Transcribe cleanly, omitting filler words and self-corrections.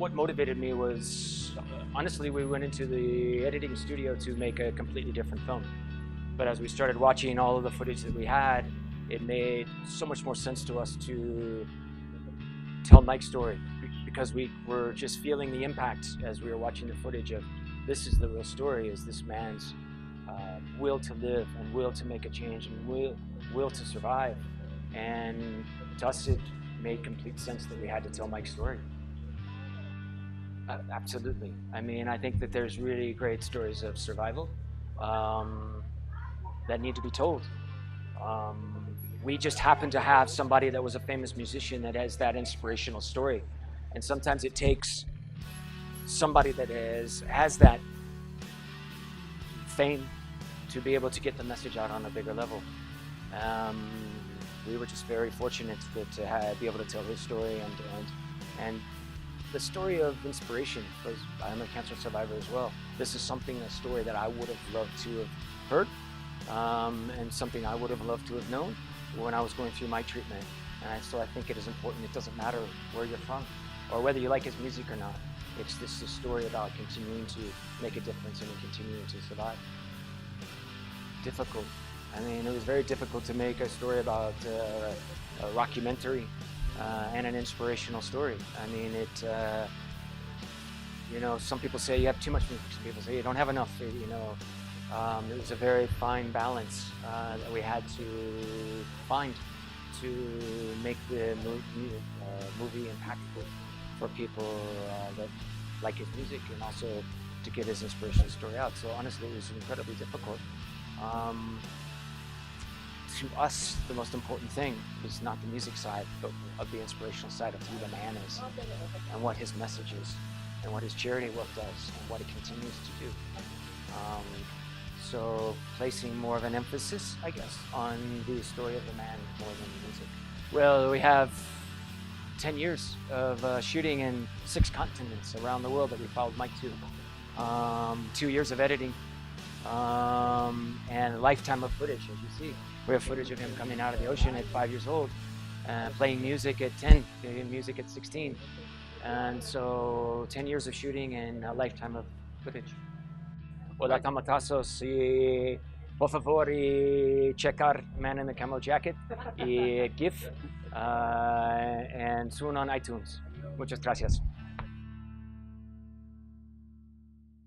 what motivated me was, honestly, we went into the editing studio to make a completely different film. But as we started watching all of the footage that we had, it made so much more sense to us to tell Mike's story, because we were just feeling the impact as we were watching the footage of this is the real story, is this man's will to live and will to make a change and will to survive. And to us it made complete sense that we had to tell Mike's story. Absolutely. I mean, I think that there's really great stories of survival that need to be told. We just happen to have somebody that was a famous musician that has that inspirational story. And sometimes it takes somebody that has that fame to be able to get the message out on a bigger level. We were just very fortunate to be able to tell his story and the story of inspiration, because I'm a cancer survivor as well. This is a story that I would have loved to have heard, and something I would have loved to have known when I was going through my treatment. And so I think it is important. It doesn't matter where you're from or whether you like his music or not. It's this a story about continuing to make a difference and continuing to survive. Difficult. I mean, it was very difficult to make a story about a rockumentary and an inspirational story. I mean, you know, some people say you have too much music, some people say you don't have enough, you know. It was a very fine balance that we had to find to make the movie impactful for people that like his music, and also to get his inspirational story out. So honestly, it was incredibly difficult. To us, the most important thing is not the music side, but of the inspirational side of who the man is, and what his message is, and what his charity work does, and what he continues to do. So placing more of an emphasis, I guess, on the story of the man more than the music. Well, we have 10 years of shooting in 6 continents around the world that we followed Mike to. 2 years of editing, and a lifetime of footage, as you see. We have footage of him coming out of the ocean at 5 years old, playing music at 10, playing music at 16. And so 10 years of shooting and a lifetime of footage. Hola, Tomatazos, y por favor checar Man in the Camo Jacket y GIF, and soon on iTunes. Muchas gracias.